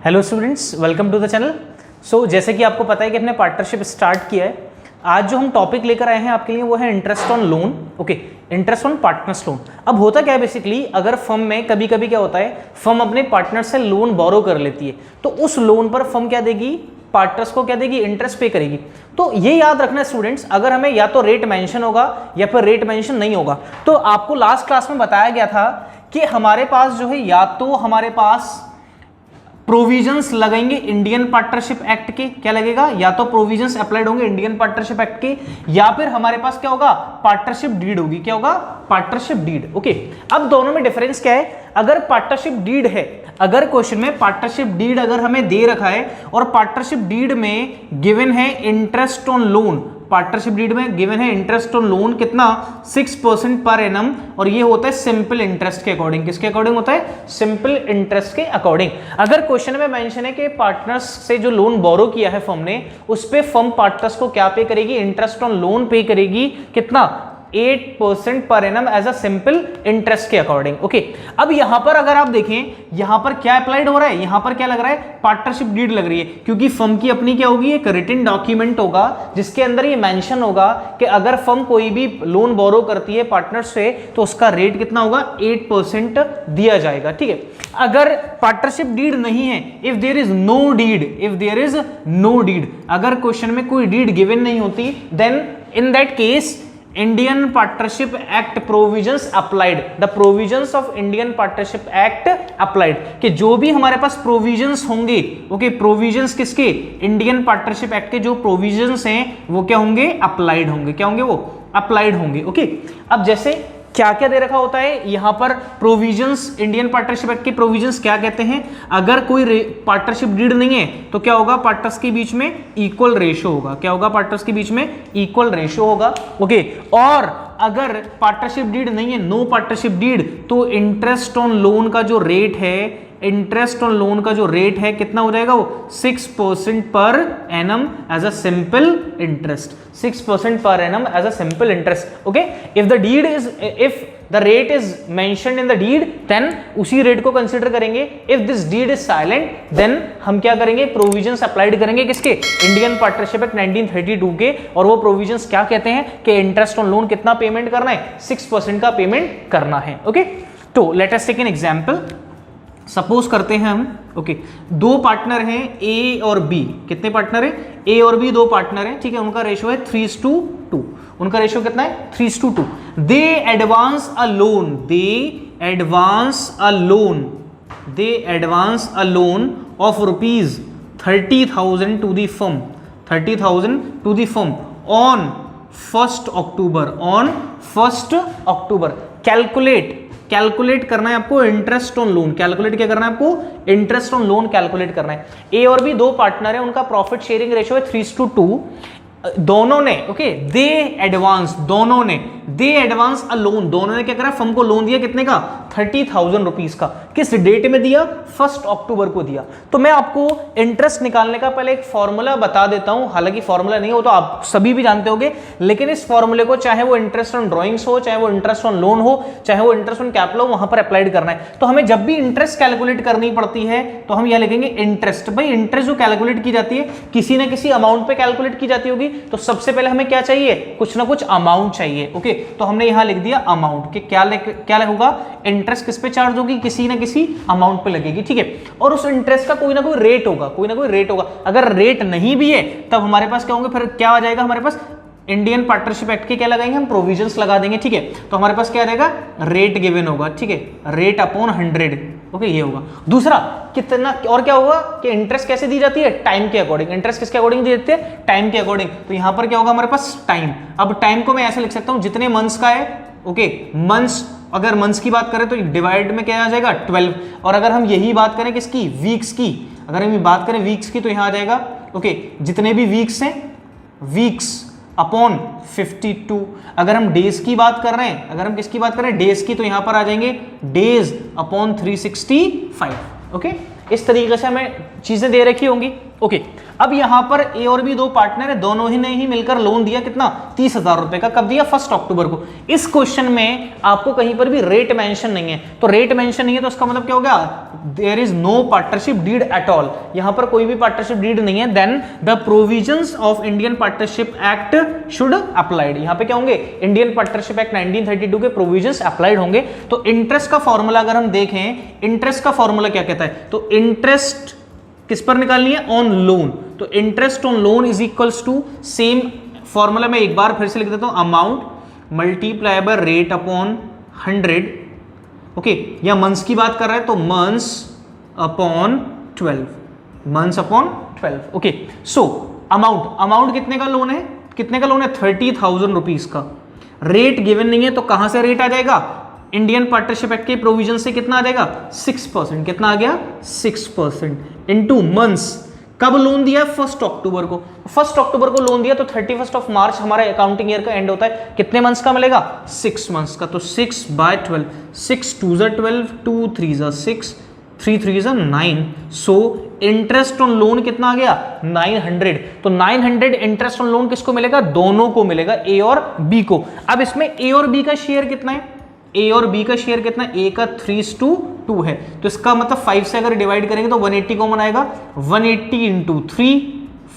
Hello students, welcome to the channel. So जैसे कि आपको पता है कि हमने पार्टनरशिप स्टार्ट किया है। आज जो हम टॉपिक लेकर आए हैं आपके लिए वो है interest on loan. Okay, interest on partners loan. अब होता क्या है बेसिकली, अगर फर्म में कभी कभी क्या होता है, फर्म अपने पार्टनर से लोन बोरो कर लेती है, तो उस लोन पर फर्म क्या देगी, पार्टनर्स को क्या देगी, इंटरेस्ट पे करेगी। तो ये याद रखना स्टूडेंट्स, अगर हमें या तो रेट मेंशन होगा या फिर रेट मेंशन नहीं होगा। तो आपको लास्ट क्लास में बताया गया था कि हमारे पास जो है, या तो हमारे पास प्रोविजंस लगेंगे इंडियन पार्टनरशिप एक्ट के, क्या लगेगा, या तो प्रोविजंस अप्लाइड होंगे इंडियन पार्टनरशिप एक्ट के, या फिर हमारे पास क्या होगा, पार्टनरशिप डीड होगी। क्या होगा, पार्टनरशिप डीड। ओके, अब दोनों में डिफरेंस क्या है। अगर पार्टनरशिप डीड है, अगर क्वेश्चन में पार्टनरशिप डीड अगर हमें दे रखा है और पार्टनरशिप डीड में गिवन है interest on loan, partnership deed में गिवन है इंटरेस्ट ऑन लोन कितना, 6% पर एनम, और ये होता है सिंपल इंटरेस्ट के अकॉर्डिंग। किसके अकॉर्डिंग होता है, सिंपल इंटरेस्ट के अकॉर्डिंग। अगर क्वेश्चन में मेंशन है कि पार्टनर्स से जो लोन बोरो किया है फर्म ने, उस पे फर्म पार्टनर्स को क्या पे करेगी, इंटरेस्ट ऑन लोन पे करेगी, कितना, 8% per annum as a simple interest के अकॉर्डिंग। ओके, अब यहां पर अगर आप देखें, यहां पर क्या अप्लाइड हो रहा है, यहां पर क्या लग रहा है, पार्टनरशिप डीड लग रही है, क्योंकि फर्म की अपनी क्या होगी, एक रिटन डॉक्यूमेंट होगा जिसके अंदर ये मेंशन होगा कि अगर फर्म कोई भी लोन बोरो करती है पार्टनर से तो उसका रेट कितना होगा, 8% दिया जाएगा। ठीक है, अगर पार्टनरशिप डीड नहीं है, if there is no deed, if there is no deed, अगर क्वेश्चन में कोई डीड गिवन नहीं होती, then in that case Indian partnership act provisions applied, the provisions of Indian partnership act applied, कि जो भी हमारे पास प्रोविजंस होंगे, ओके, प्रोविजंस किसके, इंडियन पार्टनरशिप एक्ट के जो प्रोविजंस हैं वो क्या होंगे, अप्लाइड होंगे। क्या होंगे, वो अप्लाइड होंगे। ओके, अब जैसे क्या क्या दे रखा होता है यहां पर, प्रोविजंस, इंडियन पार्टनरशिप एक्ट के प्रोविजंस क्या कहते हैं, अगर कोई पार्टनरशिप डीड नहीं है तो क्या होगा, पार्टनर्स के बीच में इक्वल रेशो होगा। क्या होगा, पार्टनर्स के बीच में इक्वल रेशो होगा। ओके, और अगर पार्टनरशिप डीड नहीं है, नो पार्टनरशिप डीड, तो इंटरेस्ट ऑन लोन का जो रेट है, इंटरेस्ट ऑन लोन का जो रेट है कितना हो जाएगा, वो 6% per annum as a simple interest, 6% per annum as a simple interest. Okay, if the deed is, if the rate is mentioned in the deed, then उसी rate को consider करेंगे। If this deed is silent, then हम क्या करेंगे, provisions applied करेंगे किसके, Indian partnership act 1932 के, और वो प्रोविजंस क्या कहते हैं कि इंटरेस्ट ऑन लोन कितना पेमेंट करना है, 6% का पेमेंट करना है। ओके, तो let us take an example. Suppose करते हैं हम, ओके, दो पार्टनर हैं ए और बी। कितने पार्टनर हैं, ए और बी, दो पार्टनर हैं। ठीक है, उनका रेशो है 3:2। उनका रेशो कितना है, 3:2। They advance a loan, they advance a loan, they advance a loan of ₹30,000 to the firm, 30,000 to the firm on 1 October, on 1 October. Calculate करना है आपको इंटरेस्ट ऑन लोन, कैलकुलेट क्या करना है आपको, इंटरेस्ट ऑन लोन कैलकुलेट करना है। ए और बी दो पार्टनर है, उनका प्रॉफिट शेयरिंग रेशियो है 3:2। दोनों ने, ओके, दे एडवांस, दोनों ने, दे एडवांस अ लोन, दोनों ने क्या करा, फर्म को लोन दिया कितने का, 30,000 रुपीज का। किस डेट में दिया, 1 अक्टूबर को दिया। तो मैं आपको इंटरेस्ट निकालने का पहले एक फॉर्मूला बता देता हूं, हालांकि फॉर्मूला नहीं हो तो आप सभी भी जानते होंगे, लेकिन इस फॉर्मूले को चाहे वो इंटरेस्ट ऑन ड्रॉइंग्स हो, चाहे वो इंटरेस्ट ऑन लोन हो, चाहे वो इंटरेस्ट ऑन कैपिटल हो, वहां पर अप्लाइड करना है। तो हमें जब भी इंटरेस्ट कैलकुलेट करनी पड़ती है तो हम यह लिखेंगे इंटरेस्ट। भाई इंटरेस्ट जो कैलकुलेट की जाती है किसी ना किसी अमाउंट पे कैलकुलेट की जाती होगी, तो सबसे पहले हमें क्या चाहिए, कुछ ना कुछ अमाउंट चाहिए। ओके, तो हमने यहां लिख दिया अमाउंट, कि क्या होगा, इंटरेस्ट किस पे चार्ज होगी, किसी ना किसी अमाउंट पे लगेगी। ठीक है, और उस इंटरेस्ट का कोई ना कोई रेट होगा, कोई ना कोई रेट होगा। अगर रेट नहीं भी है तब हमारे पास क्या होंगे, फिर क्या आ जाएगा हमारे पास, इंडियन पार्टनरशिप एक्ट के क्या लगाएंगे हम, प्रोविजंस लगा देंगे। ठीक है, तो हमारे पास क्या रहेगा, रेट गिवन होगा। ठीक है, रेट अपॉन 100। ओके, ये होगा। दूसरा कितना, और क्या होगा कि इंटरेस्ट कैसे दी जाती है, टाइम के अकॉर्डिंग। इंटरेस्ट किसके अकॉर्डिंग दी जाती है, टाइम के अकॉर्डिंग। तो यहां पर क्या होगा हमारे पास, टाइम। अब टाइम को मैं ऐसे लिख सकता हूं, जितने मंथ्स का है, ओके, मंथ्स, अगर मंथ्स की बात करें तो डिवाइड में क्या आ जाएगा, 12। और अगर हम यही बात करें किसकी, वीक्स की, अगर हम बात करें वीक्स की, तो यहां आ जाएगा, ओके, जितने भी वीक्स हैं, वीक्स अपॉन 52। अगर हम डेज की बात कर रहे हैं, अगर हम किसकी बात करें, डेज की, तो यहां पर आ जाएंगे डेज अपॉन 365। ओके, इस तरीके से हमें चीजें दे रखी होंगी। ओके अब यहां पर ए और बी दो पार्टनर है, दोनों ही ने ही मिलकर लोन दिया कितना 30,000 रुपए का, कब दिया 1 अक्टूबर को। इस क्वेश्चन में आपको कहीं पर भी रेट मेंशन नहीं है, तो रेट मेंशन नहीं है तो इसका मतलब क्या हो गया, there is no partnership deed at all, यहां पर कोई भी पार्टनरशिप डीड नहीं है। Then the provisions of Indian partnership act should applied, यहां पे क्या होंगे, इंडियन पार्टनरशिप एक्ट 1932 के प्रोविजंस अप्लाइड होंगे। तो इंटरेस्ट का फॉर्मूला अगर हम देखें, इंटरेस्ट का फॉर्मूला क्या कहता है, तो इंटरेस्ट किस पर निकालनी है, ऑन लोन, तो interest on loan is equals to same formula में एक बार फिर से लिख देता हूं, amount multiply by rate upon 100, okay, या मंथ्स की बात कर रहा है तो months upon 12, months upon 12, okay. So amount कितने का लोन है, कितने का लोन है 30,000 रुपीज का, रेट गिवन नहीं है तो कहां से रेट आ जाएगा, इंडियन पार्टनरशिप एक्ट के प्रोविजन से कितना आ जाएगा 6%, कितना आ गया 6% इनटू मंथ्स, कब लोन दिया 1 अक्टूबर को, 1 अक्टूबर को लोन दिया तो 31 मार्च हमारा अकाउंटिंग ईयर का एंड होता है, कितने मंथ्स का मिलेगा 6 मंथ्स का, तो 6/12, 6 2 12, 2 3 6, 3 3 9, सो इंटरेस्ट ऑन लोन कितना आ गया 900, तो 900 इंटरेस्ट ऑन लोन किसको मिलेगा, दोनों को मिलेगा, ए और बी को। अब इसमें ए और बी का शेयर कितना है, ए और बी का शेयर कितना, ए का 3:2 है, तो इसका मतलब 5 से अगर डिवाइड करेंगे तो 180 कॉमन आएगा, 180 इंटू 3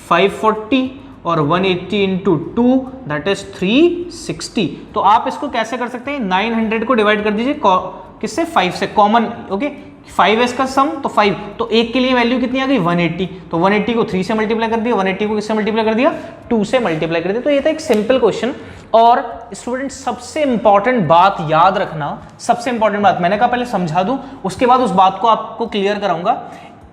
540 और 180 इंटू 2 दैट इज 360। तो आप इसको कैसे कर सकते हैं, 900 को डिवाइड कर दीजिए किससे 5 से, कॉमन, ओके, 5s का सम तो 5, तो एक के लिए वैल्यू कितनी आ गई 180, तो 180 को 3 से मल्टीप्लाई कर दिया, 180 को किससे मल्टीप्लाई कर दिया 2 से मल्टीप्लाई कर दिया। तो ये था एक सिंपल क्वेश्चन। और स्टूडेंट सबसे इंपॉर्टेंट बात याद रखना, सबसे इंपॉर्टेंट बात मैंने कहा पहले समझा दूं, उसके बाद उस बात को आपको क्लियर कराऊंगा।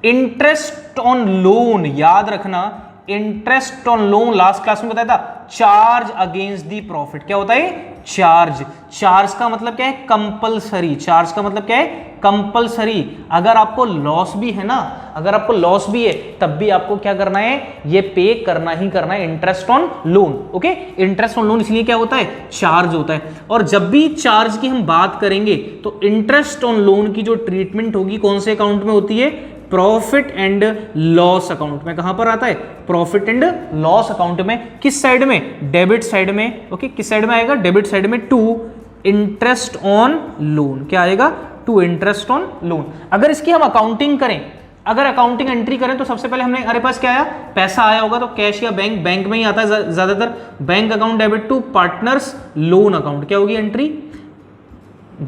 इंटरेस्ट ऑन लोन याद रखना, interest on loan last class में बताया था चार्ज अगेंस्ट दी प्रॉफिट, क्या होता है चार्ज, चार्ज का मतलब क्या है कंपलसरी, चार्ज का मतलब क्या है कंपलसरी। अगर आपको लॉस भी है ना, अगर आपको लॉस भी है तब भी आपको क्या करना है, ये पे करना ही करना है, interest on loan, okay. Interest on loan इसलिए क्या होता है चार्ज होता है। और जब भी चार्ज की हम बात करेंगे तो इंटरेस्ट ऑन लोन की जो ट्रीटमेंट होगी कौन से अकाउंट में होती है, प्रॉफिट एंड लॉस अकाउंट में। कहां पर आता है, प्रॉफिट एंड लॉस अकाउंट में, किस साइड में, डेबिट साइड में, ओके, किस साइड में आएगा, डेबिट साइड में, टू इंटरेस्ट ऑन लोन, क्या आएगा टू इंटरेस्ट ऑन लोन। अगर इसकी हम अकाउंटिंग करें, अगर अकाउंटिंग एंट्री करें तो सबसे पहले हमारे पास क्या आया, पैसा आया होगा तो कैश या बैंक, बैंक में ही आता है ज्यादातर, bank account debit to partners loan account, क्या होगी entry,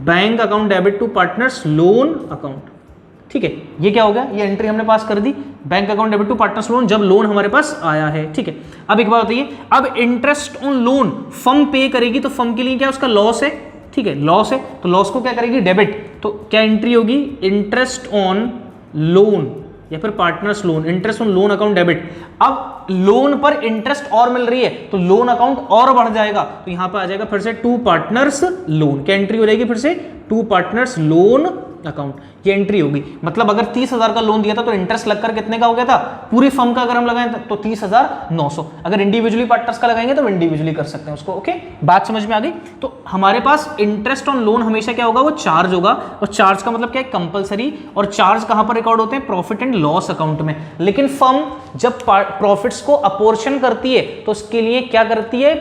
bank account debit to partners loan account, ठीक है। ये क्या हो गया, ये एंट्री हमने पास कर दी, bank account debit to partners loan, जब लोन हमारे पास आया है, ठीक है। अब एक बात बताइए, अब इंटरेस्ट ऑन लोन फर्म पे करेगी तो फर्म के लिए क्या उसका लॉस है, ठीक है, लॉस है, तो लॉस को क्या करेगी डेबिट, तो क्या एंट्री होगी इंटरेस्ट ऑन लोन या फिर partners loan, interest on loan account debit. अब लोन पर इंटरेस्ट और मिल रही है तो लोन अकाउंट और बढ़ जाएगा, तो यहां पर आ जाएगा फिर से टू पार्टनर्स लोन, क्या एंट्री हो जाएगी फिर से टू पार्टनर्स लोन अकाउंट, ये एंट्री होगी। मतलब अगर 30,000 का लोन दिया था तो इंटरेस्ट लगकर कितने का हो गया था, पूरी फर्म का अगर हम लगाएं तो 30,900, अगर इंडिविजुअली पार्टनर्स का लगाएंगे तो इंडिविजुअली कर सकते हैं उसको, ओके। बात समझ में आ गई। तो हमारे पास इंटरेस्ट ऑन लोन हमेशा क्या होगा, वो चार्ज होगा, और चार्ज का मतलब क्या है कंपलसरी, और चार्ज कहां पर रिकॉर्ड होते हैं, प्रॉफिट एंड लॉस अकाउंट में। लेकिन फर्म जब प्रॉफिट्स को अपोर्शन करती है तो उसके लिए क्या करती है,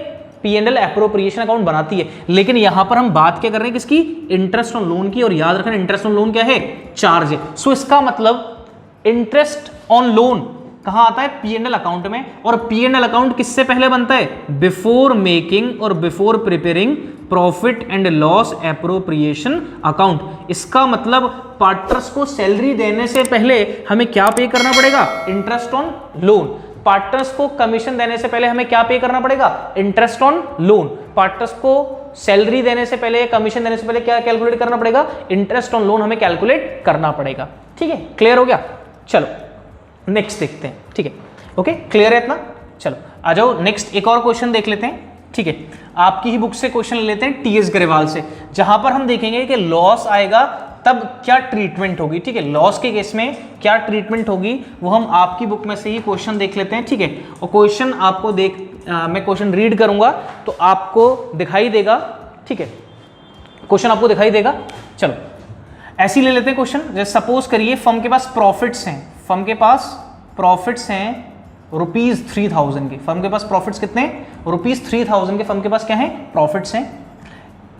P&L एप्रोप्रिएशन अकाउंट बनाती है। लेकिन यहां पर हम बात क्या कर रहे हैं किसकी, इंटरेस्ट ऑन लोन की, और याद रखना इंटरेस्ट ऑन लोन क्या है, चार्ज है। सो इसका मतलब इंटरेस्ट ऑन लोन कहां आता है, P&L अकाउंट में, और P&L अकाउंट किससे पहले बनता है, बिफोर मेकिंग और before preparing profit and loss appropriation account. इसका मतलब पार्टनर्स को सैलरी देने से पहले हमें क्या पे करना पड़ेगा, इंटरेस्ट ऑन लोन। पार्टनर्स को कमीशन देने से पहले हमें क्या पे करना पड़ेगा, इंटरेस्ट ऑन लोन। पार्टनर्स को सैलरी देने से पहले, कमीशन देने से पहले क्या कैलकुलेट करना पड़ेगा, इंटरेस्ट ऑन लोन हमें कैलकुलेट करना पड़ेगा, ठीक है। क्लियर हो गया, चलो नेक्स्ट देखते हैं, ठीक है, ओके, क्लियर है इतना। चलो आ जाओ नेक्स्ट, एक और क्वेश्चन देख लेते हैं, ठीक है। आपकी ही बुक से क्वेश्चन ले लेते हैं, टीएस ग्रेवाल से, जहां पर हम देखेंगे कि लॉस आएगा तब क्या ट्रीटमेंट होगी, ठीक है। लॉस के केस में क्या ट्रीटमेंट होगी वो हम आपकी बुक में से ही क्वेश्चन देख लेते हैं, ठीक है। और क्वेश्चन आपको मैं क्वेश्चन रीड करूंगा तो आपको दिखाई देगा, ठीक है, क्वेश्चन आपको दिखाई देगा। चलो ऐसे ही ले लेते हैं क्वेश्चन। जैसे सपोज करिए फर्म के पास प्रॉफिट्स हैं, फर्म के पास प्रॉफिट्स हैं ₹3000 के, फर्म के पास प्रॉफिट्स कितने, ₹3000 के फर्म के पास क्या है, प्रॉफिट्स हैं।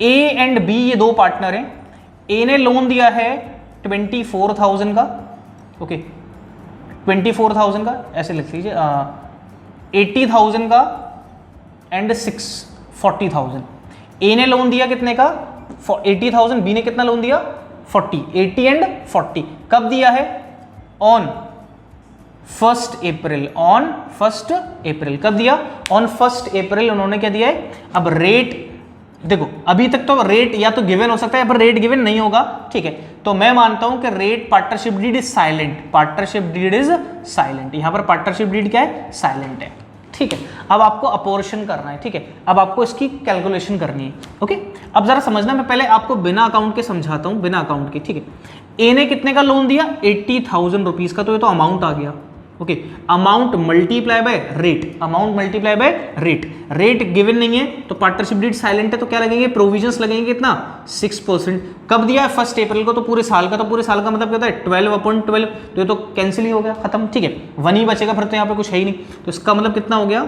ए एंड बी ये दो पार्टनर हैं। ए ने लोन दिया है 24,000 का, ओके 24,000 का, ऐसे लिख लीजिए 80,000 का एंड 40,000। ए ने लोन दिया कितने का 80,000, बी ने कितना लोन दिया 40, 80 एंड 40। कब दिया है, ऑन 1 अप्रैल, ऑन 1 अप्रैल। कब दिया, ऑन 1 अप्रैल उन्होंने क्या दिया है। अब रेट देखो, अभी तक तो रेट या तो गिवन हो सकता है पर रेट गिवन नहीं होगा, ठीक है। तो मैं मानता हूं कि rate partnership deed is silent, partnership deed is silent. यहां पर पार्टनरशिप डीड क्या है, साइलेंट है, ठीक है। अब आपको अपोर्शन करना है, ठीक है, अब आपको इसकी कैलकुलेशन करनी है, ओके। अब जरा समझना, मैं पहले आपको बिना अकाउंट के समझाता हूं, बिना अकाउंट के, ठीक है। ए ने कितने का लोन दिया 80,000 रुपीज का, तो ये तो अमाउंट आ गया, okay. Amount multiply by rate, amount multiply by rate, rate given नहीं है तो पार्टनरशिप डीड साइलेंट है, तो क्या लगेंगे, प्रोविजंस लगेंगे कितना 6%। कब दिया है 1 अप्रैल को, तो पूरे साल का, तो पूरे साल का मतलब क्या होता है 12/12, तो ये तो कैंसिल ही हो गया, खत्म, ठीक है। 1 ही बचेगा फिर, तो यहाँ पे कुछ है ही नहीं, तो इसका मतलब कितना हो गया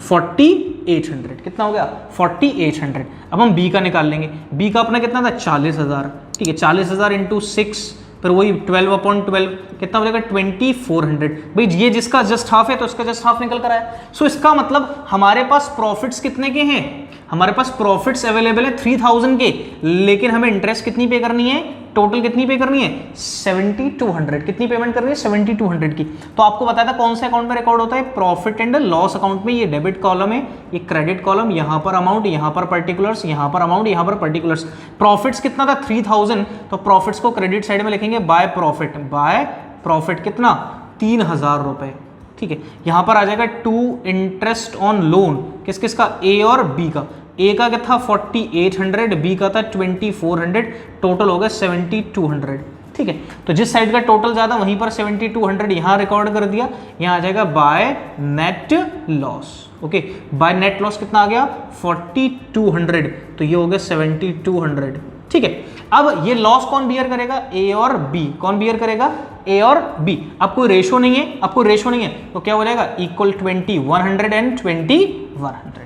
4800, कितना हो गया 4800। अब हम बी का निकाल लेंगे, बी का अपना कितना था 40,000, ठीक है। 40,000 इंटू 6, फिर वही 12/12 कितना हो जाएगा 2400। भाई ये जिसका जस्ट हाफ है तो इसका जस्ट हाफ निकल कर आया। सो इसका मतलब हमारे पास प्रॉफिट्स कितने के हैं, हमारे पास प्रॉफिट्स अवेलेबल है 3000 के, लेकिन हमें इंटरेस्ट कितनी पे करनी है, टोटल कितनी पे करनी है 7200, कितनी पेमेंट करनी है 7200 की। तो आपको बताया था कौन से अकाउंट में रिकॉर्ड होता है, प्रॉफिट एंड लॉस अकाउंट में। ये डेबिट कॉलम है, ये क्रेडिट कॉलम, यहां पर अमाउंट, यहां पर पर्टिकुलर्स, यहां पर अमाउंट, यहां पर पर्टिकुलर्स। प्रॉफिट्स कितना था 3000, तो प्रॉफिट्स को क्रेडिट साइड में लिखेंगे बाय प्रॉफिट, बाय प्रॉफिट कितना 3000 रुपए, ठीक है। यहां पर आ जाएगा टू इंटरेस्ट ऑन लोन, किस किस का, ए और बी का। ए का क्या था 4800, बी का था 2400, टोटल हो गया 7200, ठीक है। तो जिस साइड का टोटल ज्यादा वहीं पर 7200 यहां रिकॉर्ड कर दिया, यहां आ जाएगा by net loss, okay. By net loss कितना आ गया 4200, तो ये हो गया 7200, ठीक है। अब ये लॉस कौन बियर करेगा, ए और बी, कौन बियर करेगा, ए और बी। अब कोई रेशो नहीं है, अब कोई रेशो नहीं है तो क्या हो जाएगा इक्वल 2100 एंड 2100,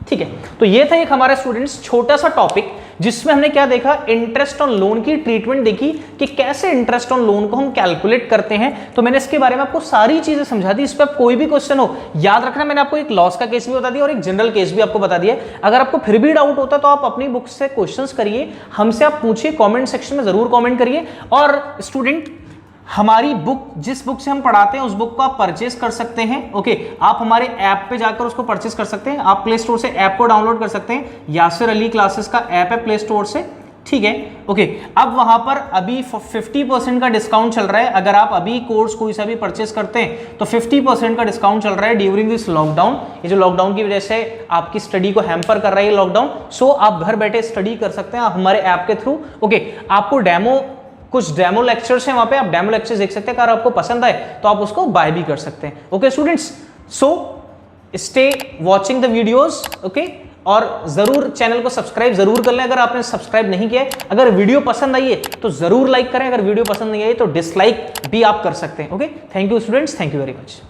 ठीक है। तो ये था एक हमारे स्टूडेंट्स छोटा सा टॉपिक जिसमें हमने क्या देखा, इंटरेस्ट ऑन लोन की ट्रीटमेंट देखी कि कैसे इंटरेस्ट ऑन लोन को हम कैलकुलेट करते हैं। तो मैंने इसके बारे में आपको सारी चीजें समझा दी। इस पर कोई भी क्वेश्चन हो याद रखना, मैंने आपको एक लॉस का केस भी बता दिया और एक जनरल केस भी आपको बता दिया। अगर आपको फिर भी डाउट होता तो आप अपनी बुक से क्वेश्चंस करिए, हमसे आप पूछिए, कमेंट सेक्शन में जरूर कमेंट करिए। और स्टूडेंट हमारी बुक, जिस बुक से हम पढ़ाते हैं उस बुक को आप परचेस कर सकते हैं, ओके। आप हमारे ऐप पे जाकर उसको परचेस कर सकते हैं, आप प्ले स्टोर से ऐप को डाउनलोड कर सकते हैं, यासिर अली क्लासेस का ऐप है प्ले स्टोर से, ठीक है, ओके। अब वहां पर अभी 50% का डिस्काउंट चल रहा है। अगर आप अभी कोर्स कोई सा भी परचेस करते हैं तो 50% का डिस्काउंट चल रहा है ड्यूरिंग दिस लॉकडाउन। ये जो लॉकडाउन की वजह से आपकी स्टडी को हैम्पर कर रहा है लॉकडाउन, सो आप घर बैठे स्टडी कर सकते हैं आप हमारे ऐप के थ्रू, ओके। आपको कुछ डेमो लेक्चर्स हैं वहां पे, आप डेमो लेक्चर्स देख सकते हैं। अगर आपको पसंद आए तो आप उसको बाय भी कर सकते हैं, okay students. So stay watching the videos, okay. और जरूर चैनल को सब्सक्राइब जरूर कर लें अगर आपने सब्सक्राइब नहीं किया है। अगर वीडियो पसंद आई है तो जरूर लाइक करें, अगर वीडियो पसंद नहीं आई तो डिसलाइक भी आप कर सकते हैं, okay. Thank you students, thank you very much.